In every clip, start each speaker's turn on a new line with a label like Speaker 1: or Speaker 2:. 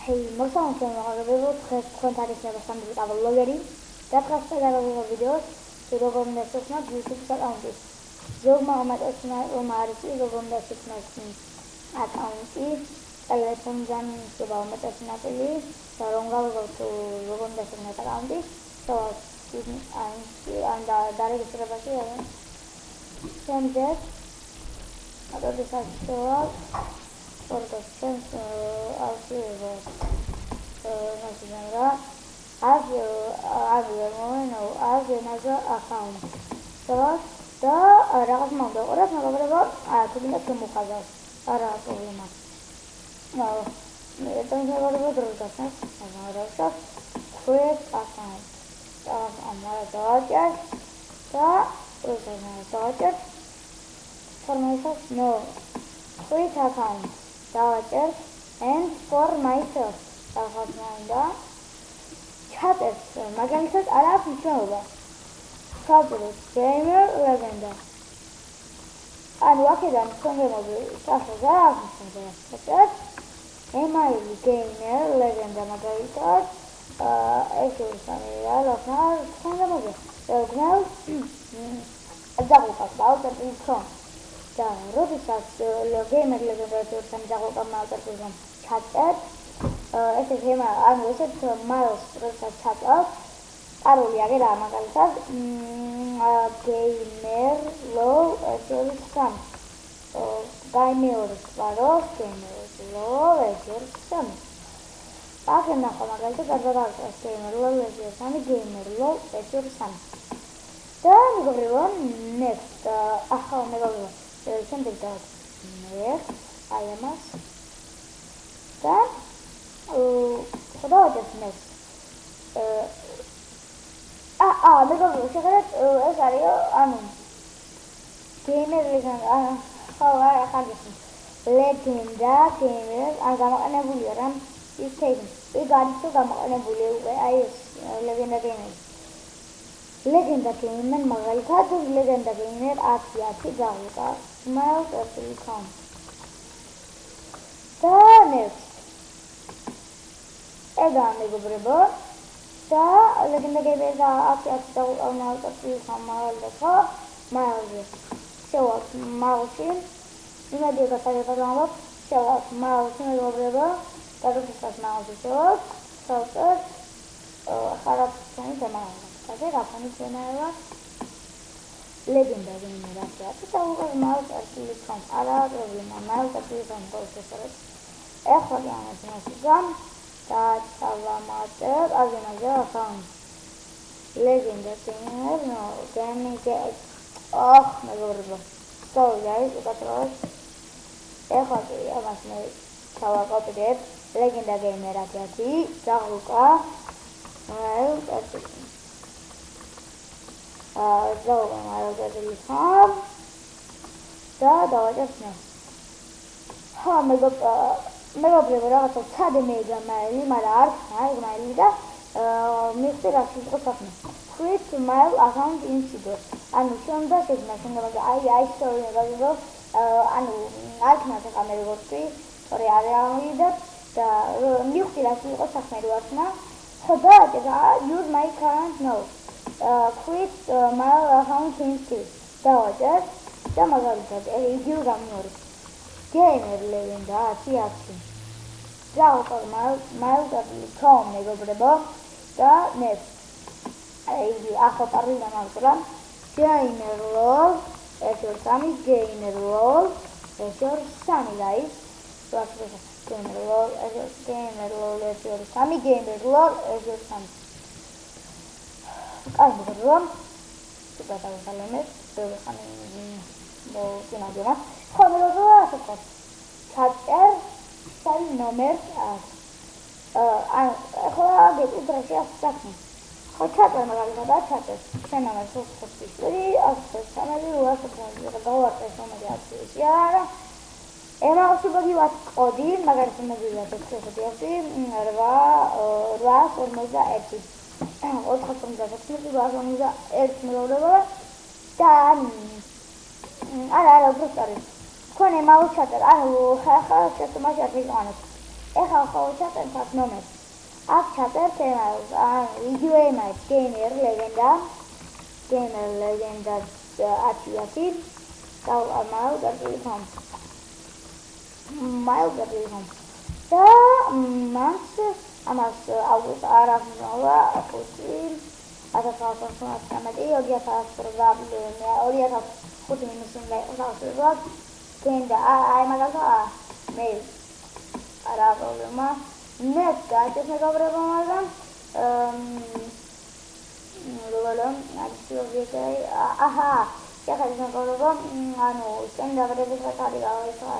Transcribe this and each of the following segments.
Speaker 1: Hej, možemo se naravno komentari se sam da vlogeri. Da prasta da vlogeri videos, se dogom da se na YouTube account. Zog Muhammad Osman Omar se dogom da se na account. Telefon jan se Muhammad Osman teli, saronga dogom da se na account. So and dari kisra basi ya. Semjet ada di satu for the sense also national as another account. So the رقم موضوع ورقم موضوع كلنا كمقابل أرى problema. Now تنجح برضو درجة درجة create account. أمارة درجة درجة for myself no create account درجة and for myself درجة chat مجالس أعرف شنو Fabulous gamer legend. And وكذا نكون موضوع شخص عارف مثلا email gamer legend مجالس ايش يسمى له نار كان موضوع جنال الدقيقة بعد الإنسان ده ربطات لو gamer legend تسمى دقيقة ما تقولون chat ايش هما أنا وصلت miles ربطات chat არული აგერა მაგალითად gamer low equals gamer ვარო gamer low equals აქ ნახო მაგალითად გადავარკვევს gamer low equals gamer low equals და მეგობრებო next ახლა მეგობრებო შემდეგ და next აი ამას და ხოდავდეს next მეგობრებო შეგერეთ ეს არის ანუ gamer legend ხო არა ხარჯი legenda gamer ან გამოყენებულია რა ის თეიმი ეს არის თუ გამოყენებული უკვე აი ეს legenda gamer legenda gamer მაგალითად legenda gamer 10 გავუკა smile.com და next ეგა მეგობრებო და legenda gamer და 10 დაუყოვნავთ სამალდო მაილზე შევაკ მაილში იმედი გასაგებად შევაკ მაილში მეგობრებო და როდესაც მაილში შევაკ სავსად ხარად თემაა და გაფანისენა legenda gamer და დაუყოვნავთ მაილში არა პრობლემა მაილში გასაგებად ეხლა ამას გამ Salamat Azinaja account. Legenda gamer no gaming get megorbo. So guys, ugatros. Ეხლა ამას მე ჩავაკოპირებ legenda gamer აკეთი, წავუკა. ზოგადად და დავაჭერს. მეგობრებო რაღაცა ცადე მეგამაილი, მაგრამ არ არის მაილი და მიხდი რა შეიძლება საქმე. Create mail account incident. ანუ შენდა შეგნა შენდა აი story მეგობრებო, ანუ არ ქნათ ახლა მე როგორ ვთქვი, სწორი არის და მიხდი რა შეიძლება საქმე რო ახსნა. ხო და use my current note. Create mail account incident. დავაჭერ და მაგალითად იგივე გამიორე. gamer legenda 10 დაუყო mail.com მეგობრებო და next აი ახლა პარალა მოვწერა gamer lol equals gamer lol equals guys gamer lol equals gamer lol equals აი მეგობრებო შეგადავხალემეთ ხანი მოგინაგება ხო მეგობრებო ასე ჩატერ საი ნომერ ახლა გეტყვი საქმე ხო ჩატერ მაგალითად ჩატერ შენ ამას ხოთი ასე სამალი უასო გავარტე სამალი ასე არა ემაუსი მოგივათ კოდი მაგალითად მოგივათ 658 მეგობრებო და არა უბრალოდ თქვენ ემაუს ჩატერ ანუ ხახა შეცმაში არ მიგონებთ ეხლა ხო ჩაწერთ აქ ნომერს. აქ ჩაწერთ emails, იგივე emails, gamer legenda 1010 და mail.com და ამას აუგუსტ არ აღნიშნულა 2005 მინუსი და ახალწლად გენდა აი მაგალითად მე არა პრობლემა მე გაიჭირს მეგობრებო მაგრამ როლომ აჩვენებია აჰა ეხლა მეგობრებო ანუ სტენდაპების ხარი გავიხსნა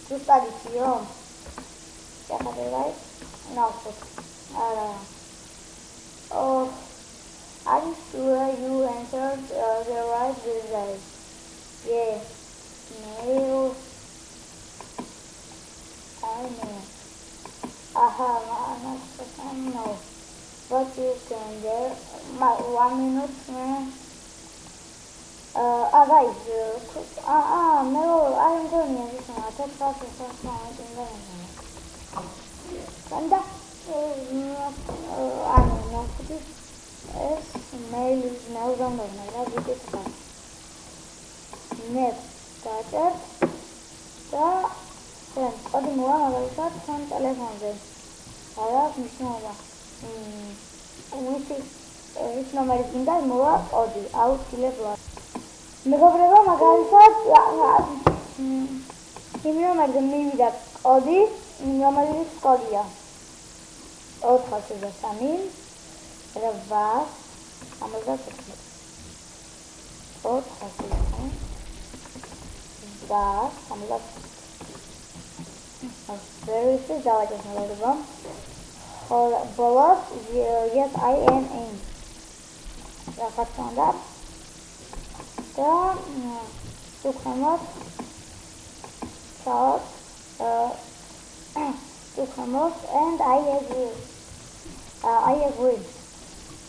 Speaker 1: ზუსტადიო ეხლა დაი ნახოთ არა Oh, are you sure you answered the right result? Yes. No. I know. Aha, no. But you can there. 1 minute, man. Guys. No, I am going to this one. I thought that was something there. mail is now download next started და ჩვენ ოდი მოვა მაგალითად ჩვენ ტელეფონზე არა მნიშვნელობა ის ნომერი გინდა მოვა ოდი აუცილებლად მეგობრებო მაგალითად იმ ნომერზე მივიდა კოდი რომელიც კოდია 403 რვა ამოდასწრებით 403 და ამოდასწრებით დავაჭერთ მეგობრებო ბოლოს yes I am in რაღაც უნდა და უხმოთ and I agree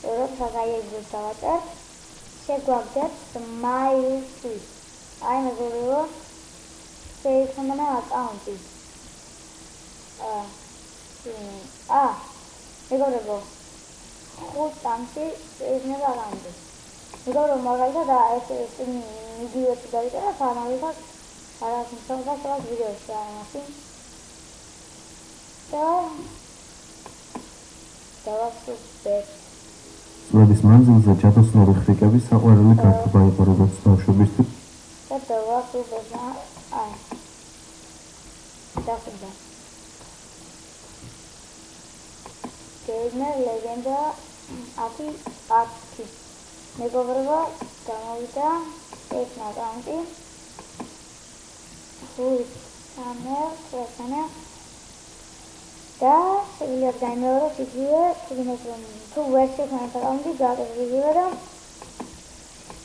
Speaker 1: როცა გაიგებს დავაწერთ შეგვაგდებს smile sweet აი მეგობრებო შეიქმნა აკაუნტი მეგობრებო 5 წამში შეიქმნება აკაუნტი მეგობრებო მაგალითად ეს იგივე დაიწერა მაგალითად არა მსოფლიოს ვიდეოში ამაში და დავასრულებ
Speaker 2: წლების მანძილზე ჯადოსნური ხრიკები საყვარელი გართობა იყო როგორც ბავშვებისთვის
Speaker 1: და დავასრულებ დასრულდა gamer legenda 10 მეგობრებო გამოვიდა ეს აკაუნტი და შეგვიძლია გამოვიდეთ იგივე თუ ვერ შექმნათ აკაუნტი გადავიდეთ და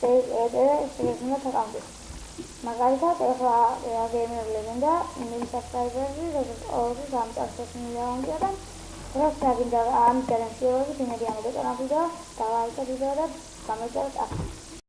Speaker 1: შეგვიძლია აკაუნტი მაგალითად ეხლა gamer legenda subscribers-ი როგორც 2.3 მილიონი და როცა გინდა ამ ჩანელში ვიდეო ამოდექნა ვიდეო და ლაიქი ვიდეო და გამოიწერეთ